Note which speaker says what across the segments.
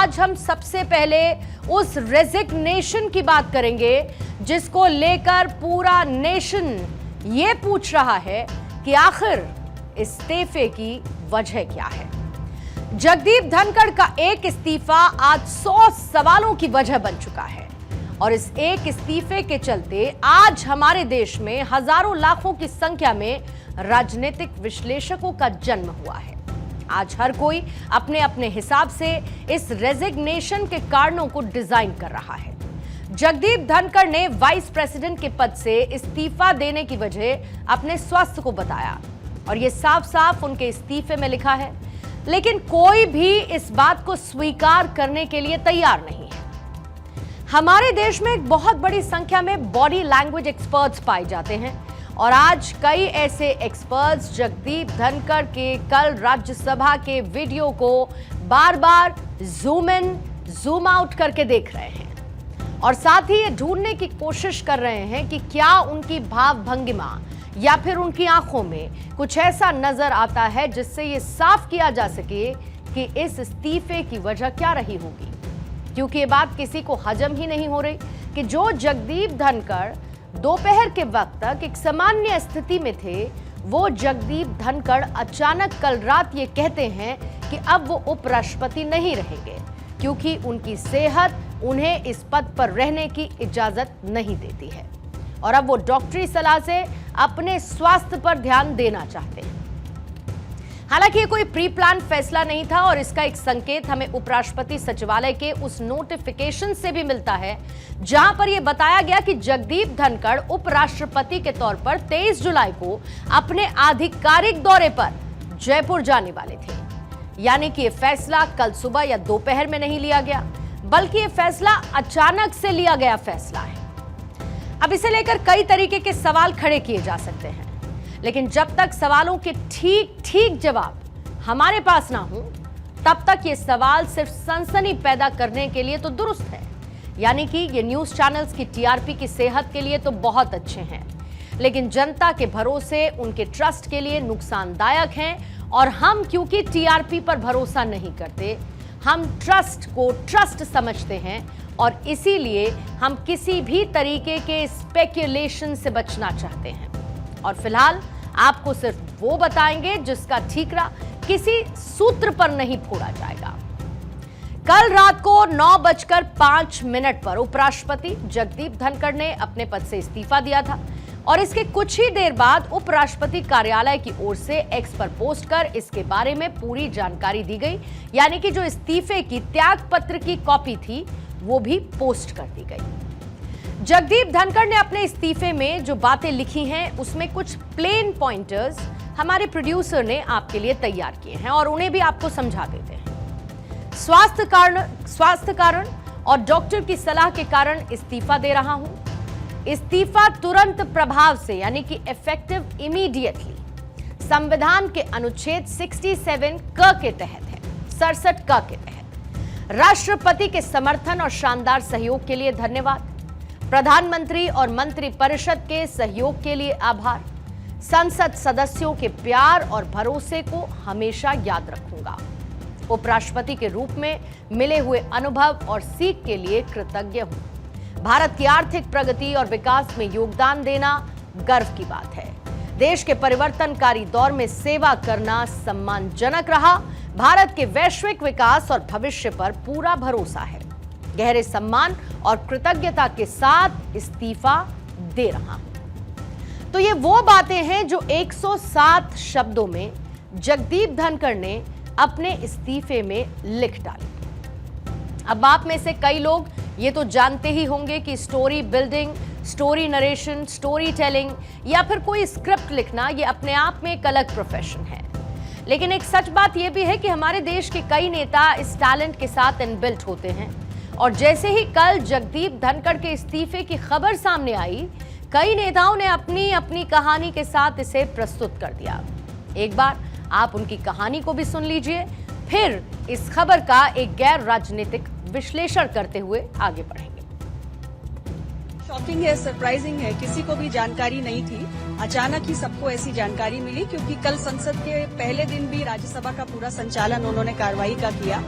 Speaker 1: आज हम सबसे पहले उस रेजिग्नेशन की बात करेंगे जिसको लेकर पूरा नेशन ये पूछ रहा है कि आखिर इस्तीफे की वजह क्या है। जगदीप धनखड़ का एक इस्तीफा आज 100 सवालों की वजह बन चुका है और इस एक इस्तीफे के चलते आज हमारे देश में हजारों लाखों की संख्या में राजनीतिक विश्लेषकों का जन्म हुआ है। आज हर कोई अपने अपने हिसाब से इस रेजिग्नेशन के कारणों को डिजाइन कर रहा है। जगदीप धनखड़ ने वाइस प्रेसिडेंट के पद से इस्तीफा देने की वजह अपने स्वास्थ्य को बताया और यह साफ साफ उनके इस्तीफे में लिखा है, लेकिन कोई भी इस बात को स्वीकार करने के लिए तैयार नहीं है। हमारे देश में एक बहुत बड़ी संख्या में बॉडी लैंग्वेज एक्सपर्ट्स पाए जाते हैं और आज कई ऐसे एक्सपर्ट्स जगदीप धनखड़ के कल राज्यसभा के वीडियो को बार बार जूम इन जूम आउट करके देख रहे हैं और साथ ही ये ढूंढने की कोशिश कर रहे हैं कि क्या उनकी भाव भंगिमा या फिर उनकी आंखों में कुछ ऐसा नजर आता है जिससे ये साफ किया जा सके कि इस इस्तीफे की वजह क्या रही होगी। क्योंकि ये बात किसी को हजम ही नहीं हो रही कि जो जगदीप धनखड़ दोपहर के वक्त तक एक सामान्य स्थिति में थे, वो जगदीप धनखड़ अचानक कल रात ये कहते हैं कि अब वो उपराष्ट्रपति नहीं रहेंगे क्योंकि उनकी सेहत उन्हें इस पद पर रहने की इजाजत नहीं देती है और अब वो डॉक्टरी सलाह से अपने स्वास्थ्य पर ध्यान देना चाहते हैं। हालांकि ये कोई प्री प्लान फैसला नहीं था और इसका एक संकेत हमें उपराष्ट्रपति सचिवालय के उस नोटिफिकेशन से भी मिलता है जहां पर यह बताया गया कि जगदीप धनखड़ उपराष्ट्रपति के तौर पर 23 जुलाई को अपने आधिकारिक दौरे पर जयपुर जाने वाले थे। यानी कि यह फैसला कल सुबह या दोपहर में नहीं लिया गया, बल्कि यह फैसला अचानक से लिया गया फैसला है। अब इसे लेकर कई तरीके के सवाल खड़े किए जा सकते हैं, लेकिन जब तक सवालों के ठीक जवाब हमारे पास ना हो तब तक ये सवाल सिर्फ सनसनी पैदा करने के लिए तो दुरुस्त है। यानी कि ये न्यूज चैनल्स की टीआरपी की सेहत के लिए तो बहुत अच्छे हैं, लेकिन जनता के भरोसे उनके ट्रस्ट के लिए नुकसानदायक हैं। और हम क्योंकि टीआरपी पर भरोसा नहीं करते, हम ट्रस्ट को ट्रस्ट समझते हैं और इसीलिए हम किसी भी तरीके के स्पेक्युलेशन से बचना चाहते हैं और फिलहाल आपको सिर्फ वो बताएंगे जिसका ठीकरा किसी सूत्र पर नहीं फोड़ा जाएगा। कल रात को 9:05 पर उपराष्ट्रपति जगदीप धनखड़ ने अपने पद से इस्तीफा दिया था और इसके कुछ ही देर बाद उपराष्ट्रपति कार्यालय की ओर से एक्स पर पोस्ट कर इसके बारे में पूरी जानकारी दी गई। यानी कि जो इस्तीफे की त्याग पत्र की कॉपी थी वो भी पोस्ट कर दी गई। जगदीप धनखड़ ने अपने इस्तीफे में जो बातें लिखी हैं उसमें कुछ प्लेन पॉइंटर्स हमारे प्रोड्यूसर ने आपके लिए तैयार किए हैं और उन्हें भी आपको समझा देते हैं। स्वास्थ्य कारण और डॉक्टर की सलाह के कारण इस्तीफा दे रहा हूं। इस्तीफा तुरंत प्रभाव से यानी कि इफेक्टिव इमीडिएटली संविधान के अनुच्छेद 67 क के तहत है, 67 क के तहत। राष्ट्रपति के समर्थन और शानदार सहयोग के लिए धन्यवाद। प्रधानमंत्री और मंत्रिपरिषद के सहयोग के लिए आभार। संसद सदस्यों के प्यार और भरोसे को हमेशा याद रखूंगा। उपराष्ट्रपति के रूप में मिले हुए अनुभव और सीख के लिए कृतज्ञ हूं। भारत की आर्थिक प्रगति और विकास में योगदान देना गर्व की बात है। देश के परिवर्तनकारी दौर में सेवा करना सम्मानजनक रहा। भारत के वैश्विक विकास और भविष्य पर पूरा भरोसा है। गहरे सम्मान और कृतज्ञता के साथ इस्तीफा दे रहा हूं। तो ये वो बातें हैं जो 107 शब्दों में जगदीप धनखड़ ने अपने इस्तीफे में लिख डाली। अब आप में से कई लोग ये तो जानते ही होंगे कि story building, story narration, story telling या फिर कोई स्क्रिप्ट लिखना ये अपने आप में एक अलग प्रोफेशन है। लेकिन एक सच बात यह भी है कि हमारे देश के कई नेता इस टैलेंट के साथ इनबिल्ट होते हैं और जैसे ही कल जगदीप धनखड़ के इस्तीफे की खबर सामने आई, कई नेताओं ने अपनी अपनी कहानी के साथ इसे प्रस्तुत कर दिया। एक बार आप उनकी कहानी को भी सुन लीजिए, फिर इस खबर का एक गैर राजनीतिक विश्लेषण करते हुए आगे बढ़ेंगे।
Speaker 2: शॉकिंग है, सरप्राइजिंग है, किसी को भी जानकारी नहीं थी। अचानक ही सबको ऐसी जानकारी मिली क्योंकि कल संसद के पहले दिन भी राज्यसभा का पूरा संचालन उन्होंने कार्रवाई का किया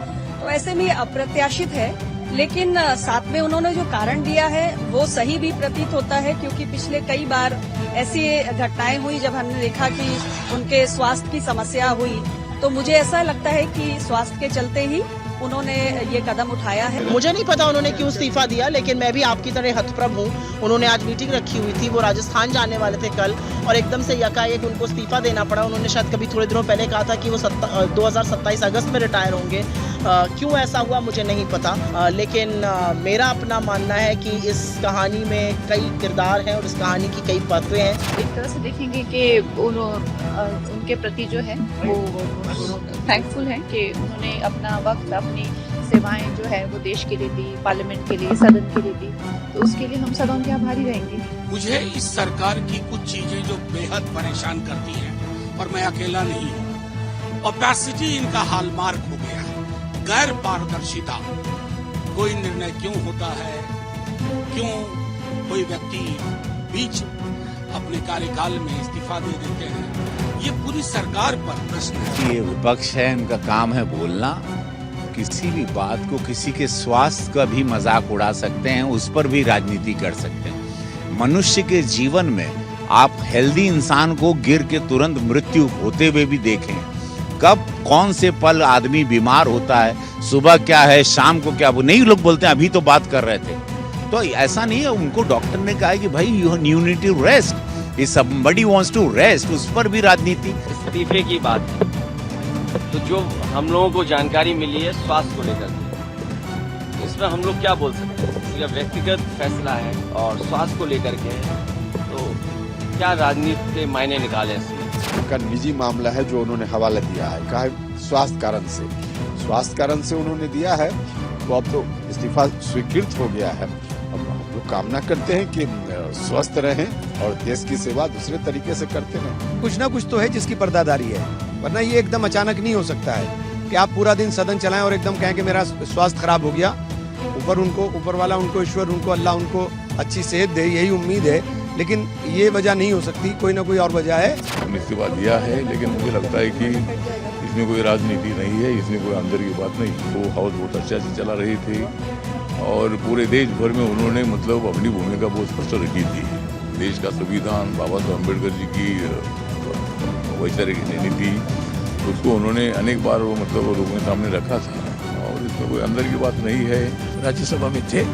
Speaker 2: तो ऐसे में ये अप्रत्याशित है। लेकिन साथ में उन्होंने जो कारण दिया है वो सही भी प्रतीत होता है, क्योंकि पिछले कई बार ऐसी घटनाएं हुई जब हमने देखा कि उनके स्वास्थ्य की समस्या हुई, तो मुझे ऐसा लगता है कि स्वास्थ्य के चलते ही उन्होंने ये कदम उठाया है।
Speaker 3: मुझे नहीं पता उन्होंने क्यों इस्तीफा दिया, लेकिन मैं भी आपकी तरह हतप्रभ हूँ। उन्होंने आज मीटिंग रखी हुई थी, वो राजस्थान जाने वाले थे कल, और एकदम से यकाएक उनको इस्तीफा देना पड़ा। उन्होंने शायद कभी थोड़े दिनों पहले कहा था कि वो 2027 अगस्त में रिटायर होंगे। क्यों ऐसा हुआ मुझे नहीं पता, लेकिन मेरा अपना मानना है कि इस कहानी में कई किरदार हैं और इस कहानी की कई परतें हैं।
Speaker 4: एक तरह से देखेंगे कि उनके प्रति जो है वो थैंकफुल हैं कि उन्होंने अपना वक्त, अपनी सेवाएं जो है वो देश के लिए दी, पार्लियामेंट के लिए, सदन के लिए दी, तो उसके लिए हम सब उनके आभारी रहेंगे।
Speaker 5: मुझे इस सरकार की कुछ चीजें जो बेहद परेशान करती हैं, और मैं अकेला नहीं हूँ। ओपेसिटी इनका हॉलमार्क हो गया है, गैर पारदर्शिता। कोई निर्णय क्यों होता है, क्यों कोई व्यक्ति बीच अपने कार्यकाल में इस्तीफा दे देते हैं, ये पूरी सरकार पर प्रश्न है।
Speaker 6: ये विपक्ष है, इनका काम है बोलना। किसी भी बात को, किसी के स्वास्थ्य का भी मजाक उड़ा सकते हैं, उस पर भी राजनीति कर सकते हैं। मनुष्य के जीवन में आप हेल्दी इंसान को गिर के तुरंत मृत्यु होते हुए भी देखें। कब कौन से पल आदमी बीमार होता है, सुबह क्या है, शाम को क्या, वो नहीं लोग बोलते हैं, अभी तो बात कर रहे थे। तो ऐसा नहीं है, उनको डॉक्टर ने कहा कि भाई you need to rest, if somebody wants to rest, उस पर भी राजनीति।
Speaker 7: इस्तीफे की बात है, तो जो हम लोगों को जानकारी मिली है स्वास्थ्य को लेकर, इसमें हम लोग क्या बोल सकते हैं? यह व्यक्तिगत फैसला है और स्वास्थ्य को लेकर के है, तो क्या राजनीति के मायने निकाले इसमें?
Speaker 8: उनका निजी मामला है जो उन्होंने हवाला दिया है, कहा है स्वास्थ्य कारण से उन्होंने दिया है, तो अब तो इस्तीफा स्वीकृत हो गया है। अब हम लोग कामना करते हैं कि स्वस्थ रहें और देश की सेवा दूसरे तरीके से करते रहें।
Speaker 9: कुछ ना कुछ तो है जिसकी पर्दादारी है, वरना ये एकदम अचानक नहीं हो सकता है कि आप पूरा दिन सदन चलाएं और एकदम कहें कि मेरा स्वास्थ्य खराब हो गया। ऊपर वाला उनको, ईश्वर उनको, अल्लाह उनको अच्छी सेहत दे, यही उम्मीद है, लेकिन ये वजह नहीं हो सकती, कोई ना कोई और वजह है।
Speaker 10: इस्तीफा दिया है, लेकिन मुझे लगता है कि इसमें कोई राजनीति नहीं है, इसमें कोई अंदर की बात नहीं। वो हाउस बहुत अच्छा से चला रही थी और पूरे देश भर में उन्होंने मतलब अपनी भूमिका बहुत स्पष्ट रखी थी। देश का संविधान, बाबा साहब अम्बेडकर जी की वैचारिक नीति, उसको उन्होंने अनेक बार वो मतलब लोगों के सामने रखा था, और इसमें कोई अंदर की बात नहीं है।
Speaker 11: राज्यसभा में थे,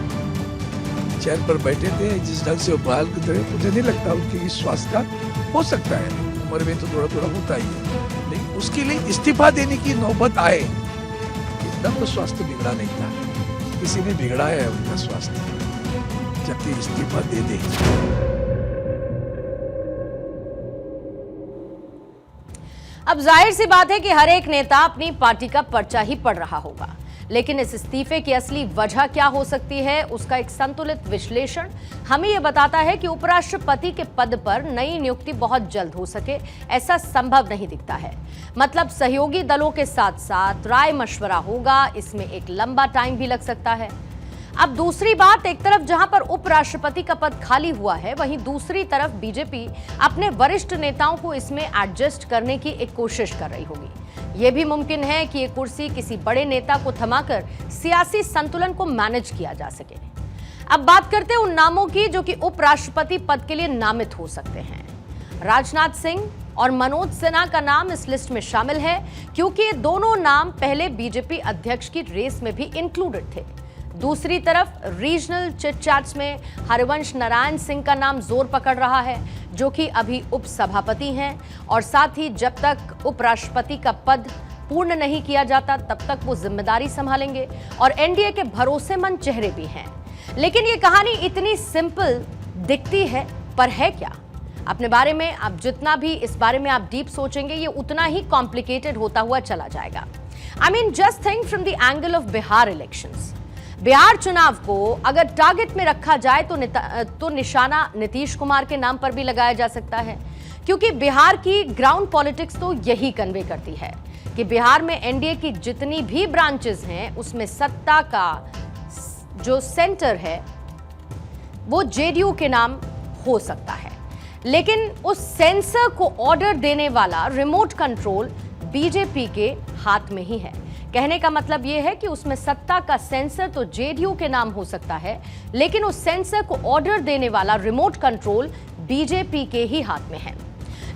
Speaker 11: चेयर पर बैठे थे, जिस ढंग से उपहार की तरह, मुझे नहीं लगता उनकी स्वास्थ्य का हो सकता है, उम्र में तो थोड़ा थोड़ा होता ही है, लेकिन उसके लिए इस्तीफा देने की नौबत आए, एकदम तो स्वास्थ्य बिगड़ा नहीं था, किसी ने बिगड़ा है उनका स्वास्थ्य, जबकि इस्तीफा दे दे।
Speaker 1: अब जाहिर सी बात है कि हर एक नेता अपनी पार्टी का पर्चा ही पढ़ रहा होगा, लेकिन इस इस्तीफे की असली वजह क्या हो सकती है, उसका एक संतुलित विश्लेषण हमें यह बताता है कि उपराष्ट्रपति के पद पर नई नियुक्ति बहुत जल्द हो सके, ऐसा संभव नहीं दिखता है। मतलब सहयोगी दलों के साथ साथ राय मशवरा होगा, इसमें एक लंबा टाइम भी लग सकता है। अब दूसरी बात, एक तरफ जहां पर उपराष्ट्रपति का पद खाली हुआ है, वहीं दूसरी तरफ बीजेपी अपने वरिष्ठ नेताओं को इसमें एडजस्ट करने की एक कोशिश कर रही होगी। यह भी मुमकिन है कि ये कुर्सी किसी बड़े नेता को थमाकर सियासी संतुलन को मैनेज किया जा सके। अब बात करते हैं उन नामों की जो कि उपराष्ट्रपति पद के लिए नामित हो सकते हैं। राजनाथ सिंह और मनोज सिन्हा का नाम इस लिस्ट में शामिल है, क्योंकि ये दोनों नाम पहले बीजेपी अध्यक्ष की रेस में भी इंक्लूडेड थे। दूसरी तरफ रीजनल चिट चैट्स में हरिवंश नारायण सिंह का नाम जोर पकड़ रहा है, जो कि अभी उपसभापति हैं, और साथ ही जब तक उपराष्ट्रपति का पद पूर्ण नहीं किया जाता तब तक वो जिम्मेदारी संभालेंगे, और एनडीए के भरोसेमंद चेहरे भी हैं। लेकिन ये कहानी इतनी सिंपल दिखती है, पर है क्या? अपने बारे में आप जितना भी इस बारे में आप डीप सोचेंगे, ये उतना ही कॉम्प्लिकेटेड होता हुआ चला जाएगा। I mean, just think from the angle of Bihar elections. Bihar चुनाव को अगर टारगेट में रखा जाए तो निशाना नीतीश कुमार के नाम पर भी लगाया जा सकता है, क्योंकि बिहार की ग्राउंड पॉलिटिक्स तो यही कन्वे करती है कि बिहार में एनडीए की जितनी भी ब्रांचेस हैं, उसमें सत्ता का जो सेंटर है वो जेडीयू के नाम हो सकता है, लेकिन उस सेंसर को ऑर्डर देने वाला रिमोट कंट्रोल बीजेपी के हाथ में ही है। कहने का मतलब यह है कि उसमें सत्ता का सेंसर तो जेडीयू के नाम हो सकता है, लेकिन उस सेंसर को ऑर्डर देने वाला रिमोट कंट्रोल बीजेपी के ही हाथ में है।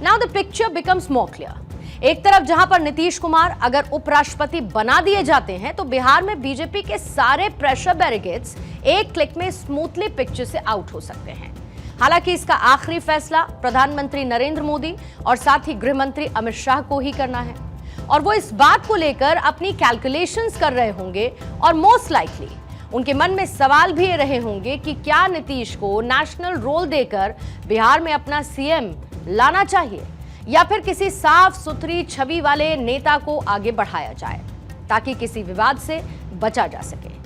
Speaker 1: Now the picture becomes more clear. एक तरफ जहां पर नीतीश कुमार अगर उपराष्ट्रपति बना दिए जाते हैं तो बिहार में बीजेपी के सारे प्रेशर बैरिकेड्स एक क्लिक में स्मूथली पिक्चर से आउट हो सकते हैं। हालांकि इसका आखिरी फैसला प्रधानमंत्री नरेंद्र मोदी और साथ ही गृह मंत्री अमित शाह को ही करना है, और वो इस बात को लेकर अपनी कैलकुलेशंस कर रहे होंगे और मोस्ट लाइकली उनके मन में सवाल भी रहे होंगे कि क्या नीतीश को नेशनल रोल देकर बिहार में अपना सीएम लाना चाहिए या फिर किसी साफ सुथरी छवि वाले नेता को आगे बढ़ाया जाए ताकि किसी विवाद से बचा जा सके।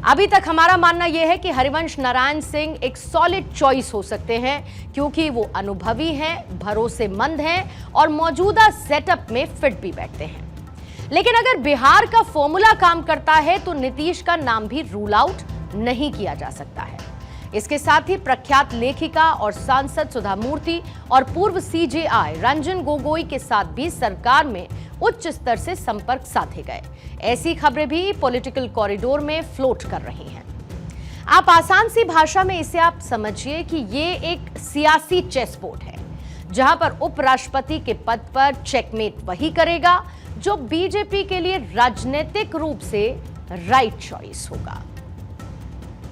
Speaker 1: अभी तक हमारा मानना यह है कि हरिवंश नारायण सिंह एक सॉलिड चॉइस हो सकते हैं क्योंकि वो अनुभवी हैं, भरोसेमंद हैं और मौजूदा सेटअप में फिट भी बैठते हैं। लेकिन अगर बिहार का फॉर्मूला काम करता है तो नीतीश का नाम भी रूल आउट नहीं किया जा सकता है। इसके साथ ही प्रख्यात लेखिका और सांसद सुधा मूर्ति और पूर्व सीजेआई रंजन गोगोई के साथ भी सरकार में उच्च स्तर से संपर्क साधे गए। ऐसी खबरें भी पॉलिटिकल कॉरिडोर में फ्लोट कर रही हैं। आप आसान सी भाषा में इसे आप समझिए कि ये एक सियासी चेस बोर्ड है जहां पर उपराष्ट्रपति के पद पर चेकमेट वही करेगा जो बीजेपी के लिए राजनीतिक रूप से राइट चॉइस होगा।